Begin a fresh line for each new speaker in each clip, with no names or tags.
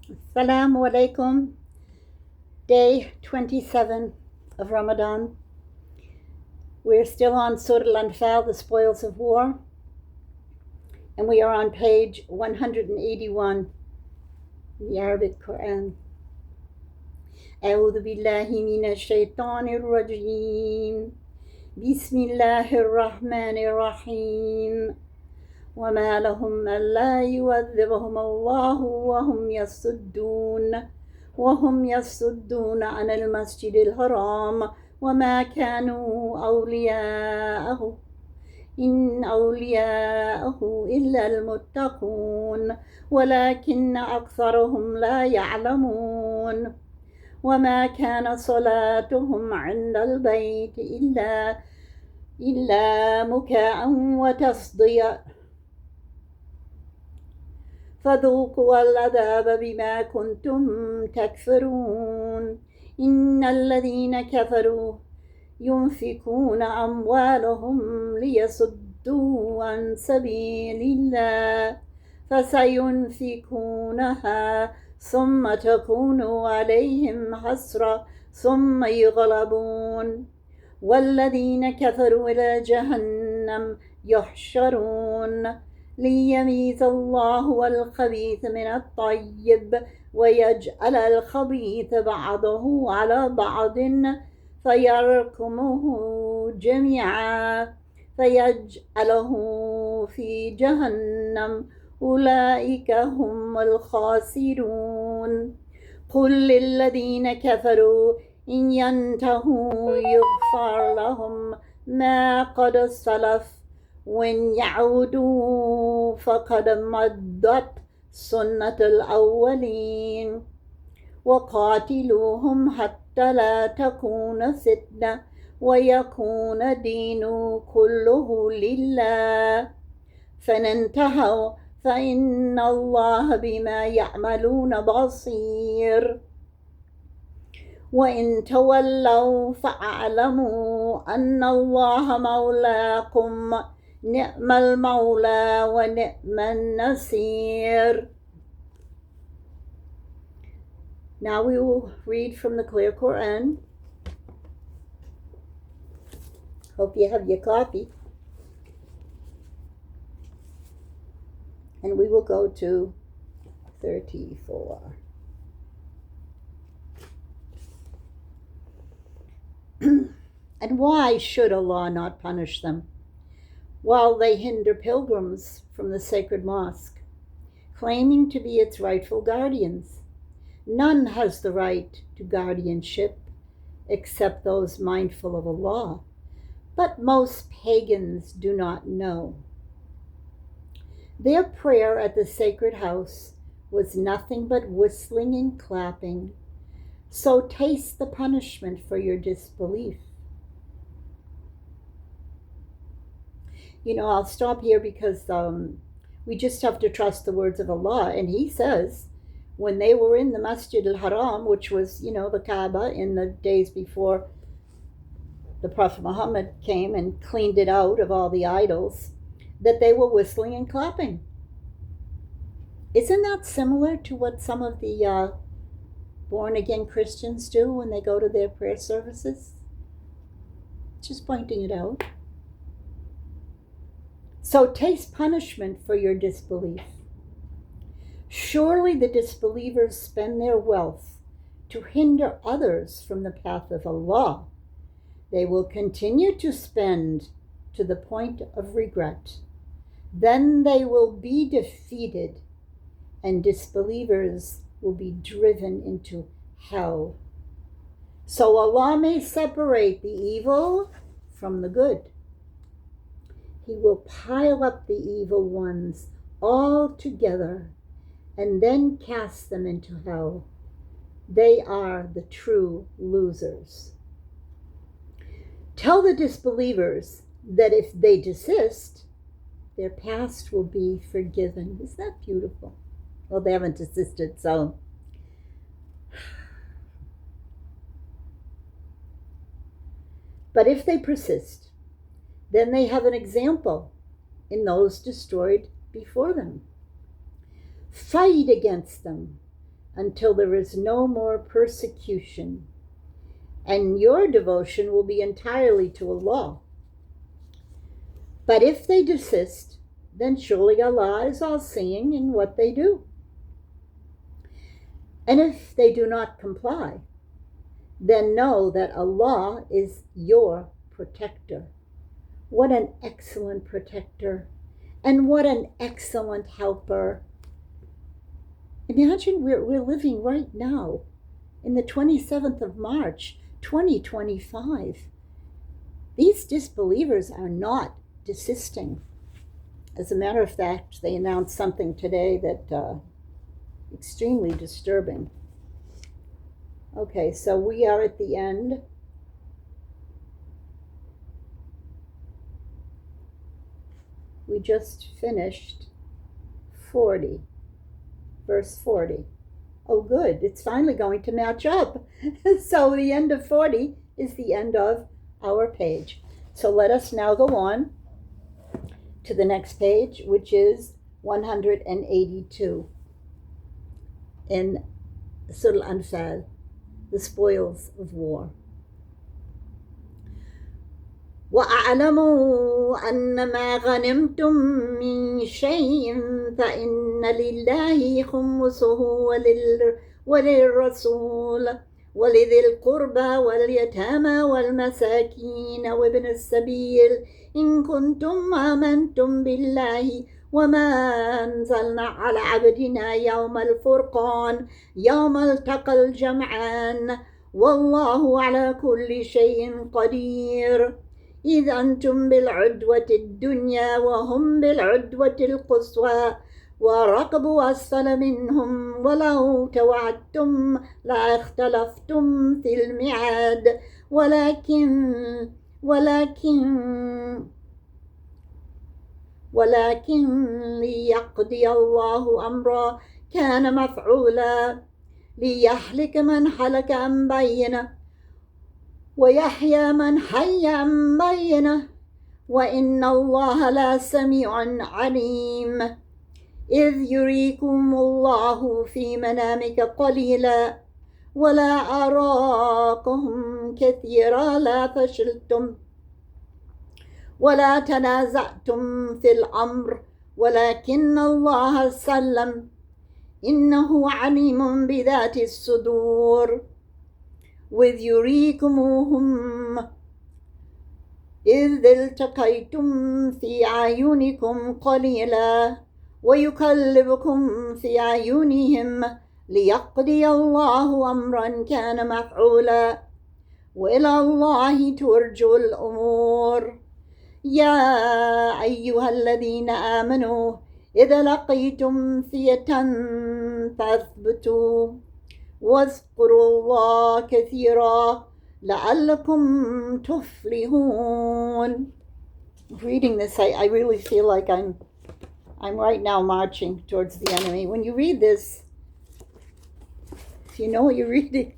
Assalamu alaikum. Day 27 of Ramadan. We're still on Surat AlAnfal, the spoils of war, and we are on page 181 in the Arabic Quran. أعوذ بالله من الشيطان الرجيم بسم الله الرحمن الرحيم وما لهم ألا يعذبهم الله وهم يصدون عن المسجد الحرام وما كانوا أولياءه إن أولياءه إلا المتقون ولكن أكثرهم لا يعلمون وما كان صلاتهم عند البيت إلا مكاء وتصدية فذوقوا العذاب بما كنتم تكفرون إن الذين كفروا ينفقون أموالهم ليصدوا عن سبيل الله فسينفقونها ثم تكون عليهم حسرة ثم يغلبون والذين كفروا إلى جهنم يحشرون ليميز الله الخبيث من الطيب ويجعل الخبيث بعضه على بعض فيركمه جميعا فيجعله في جهنم أولئك هم الخاسرون قل للذين كفروا إن ينتهوا يغفر لهم ما قد سلف وإن يعودوا فقد مضت سنة الأولين وقاتلوهم حتى لا تكون فتنة ويكون الدين كله لله فإن انتهوا فإن الله بما يعملون بصير وإن تولوا فاعلموا أن الله مولاكم نعم المولى ونعم النصير. Now we will read from the clear Quran. Hope you have your coffee. And we will go to 34. And why should Allah not punish them while they hinder pilgrims from the sacred mosque, claiming to be its rightful guardians? None has the right to guardianship except those mindful of Allah, but most pagans do not know. Their prayer at the sacred house was nothing but whistling and clapping, so taste the punishment for your disbelief. I'll stop here because we just have to trust the words of Allah. And He says, when they were in the Masjid al-Haram, which was, the Kaaba in the days before the Prophet Muhammad came and cleaned it out of all the idols, that they were whistling and clapping. Isn't that similar to what some of the born-again Christians do when they go to their prayer services? Just pointing it out. So taste punishment for your disbelief. Surely the disbelievers spend their wealth to hinder others from the path of Allah. They will continue to spend to the point of regret. Then they will be defeated, and disbelievers will be driven into hell. So Allah may separate the evil from the good. He will pile up the evil ones all together and then cast them into hell. They are the true losers. Tell the disbelievers that if they desist, their past will be forgiven. Isn't that beautiful? Well, they haven't desisted, so. But if they persist, then they have an example in those destroyed before them. Fight against them until there is no more persecution, and your devotion will be entirely to Allah. But if they desist, then surely Allah is all-seeing in what they do. And if they do not comply, then know that Allah is your protector. What an excellent protector, and what an excellent helper. Imagine we're living right now in the 27th of March, 2025. These disbelievers are not desisting. As a matter of fact, they announced something today that extremely disturbing. Okay, so we are at the end. We just finished 40, verse 40. Oh, good, it's finally going to match up. So the end of 40 is the end of our page. So let us now go on to the next page, which is 182 in Surat AlAnfal, the spoils of war. وَاعْلَمُوا أَنَّمَا غَنِمْتُم مِّن شَيْءٍ فَإِنَّ لِلَّهِ خُمُسَهُ وَلِلرَّسُولِ وَلِذِي الْقُرْبَى وَالْيَتَامَى وَالْمَسَاكِينِ وَابْنِ السَّبِيلِ إِن كُنتُمْ آمَنتُم بِاللَّهِ وَمَا أَنزَلْنَا عَلَى عَبْدِنَا يَوْمَ الْفُرْقَانِ يَوْمَ الْتَقَى الْجَمْعَانِ وَاللَّهُ عَلَى كُلِّ شَيْءٍ قَدِيرٌ إِذْ أَنْتُمْ بِالْعُدْوَةِ الدُّنْيَا وَهُمْ بِالْعُدْوَةِ الْقُصْوَى وركبوا أسفل منهم ولو توعدتم لاختلفتم في الميعاد ولكن ليقضي الله أمرا كان مفعولا ليهلك من هلك عن بينه ويحيى من حي عن بينه وإن الله لسميع عليم إذ يريكم الله في منامك قليلا ولا أراكم كثيرا لا فشلتم ولا تنازعتم في الأمر ولكن الله سلم إنه عليم بذات الصدور وإذ يريكموهم إذ التقيتم في أعينكم قليلا ويكلبكم في أعينهم ليقضي الله أمرا كان مفعولا وإلى الله ترجع الأمور يا أيها الذين آمنوا إذا لقيتم فئة فاثبتوا واذكروا الله كثيرا لعلكم تفلحون. Reading this, I really feel like I'm right now marching towards the enemy. When you read this, if you know what you're reading,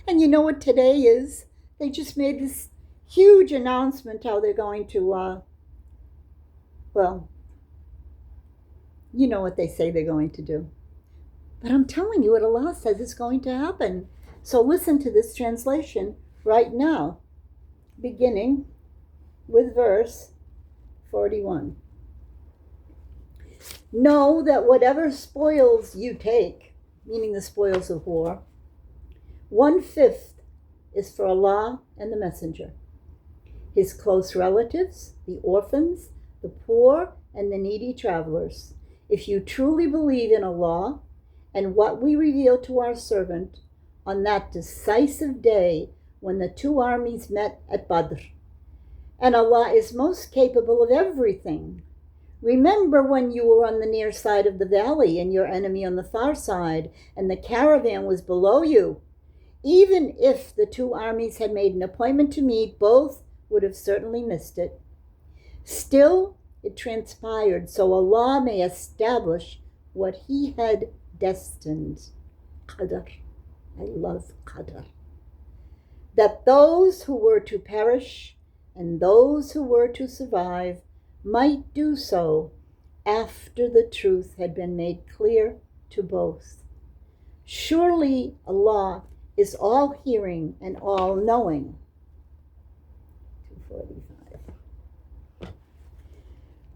and you know what today is, they just made this huge announcement how they're going to, well, you know what they say they're going to do. But I'm telling you what Allah says is going to happen. So listen to this translation right now, beginning with verse 41. Know that whatever spoils you take, meaning the spoils of war, 1/5 is for Allah and the Messenger, his close relatives, the orphans, the poor, and the needy travelers. If you truly believe in Allah and what we reveal to our servant on that decisive day when the two armies met at Badr, and Allah is most capable of everything. Remember when you were on the near side of the valley and your enemy on the far side, and the caravan was below you. Even if the two armies had made an appointment to meet, both would have certainly missed it. Still, it transpired so Allah may establish what He had destined. Qadr. I love Qadr. That those who were to perish and those who were to survive might do so after the truth had been made clear to both. Surely Allah is all hearing and all knowing. 245.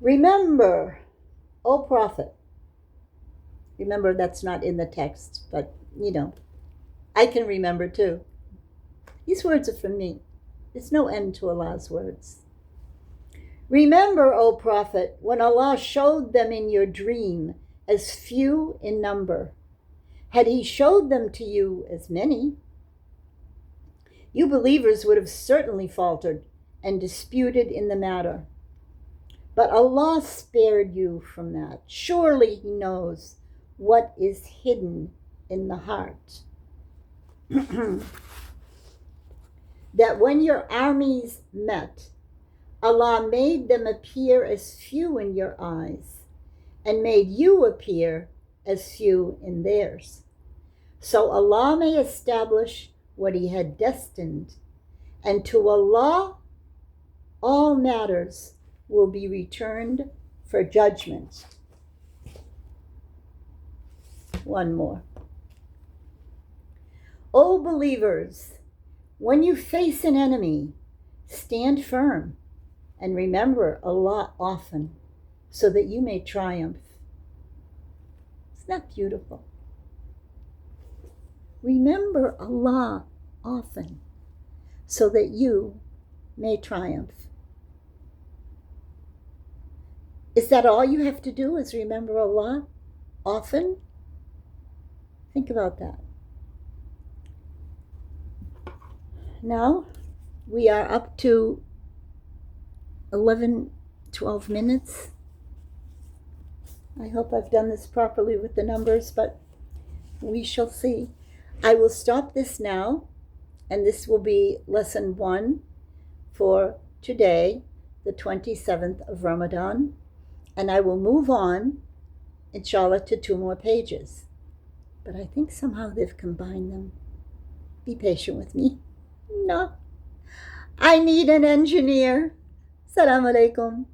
Remember, O Prophet. Remember, that's not in the text, but I can remember too. These words are from me. There's no end to Allah's words. Remember, O Prophet, when Allah showed them in your dream as few in number. Had He showed them to you as many, you believers would have certainly faltered and disputed in the matter. But Allah spared you from that. Surely He knows what is hidden in the heart. That when your armies met, Allah made them appear as few in your eyes and made you appear as few in theirs. So Allah may establish what He had destined, and to Allah all matters will be returned for judgment. One more. O believers, when you face an enemy, stand firm and remember Allah often so that you may triumph. Isn't that beautiful? Remember Allah often so that you may triumph. Is that all you have to do, is remember Allah often? Think about that. Now, we are up to 12 minutes. I hope I've done this properly with the numbers, but we shall see. I will stop this now, and this will be lesson 1 for today, the 27th of Ramadan, and I will move on, inshallah, to 2 more pages. But I think somehow they've combined them. Be patient with me. No. I need an engineer. Assalamu alaikum.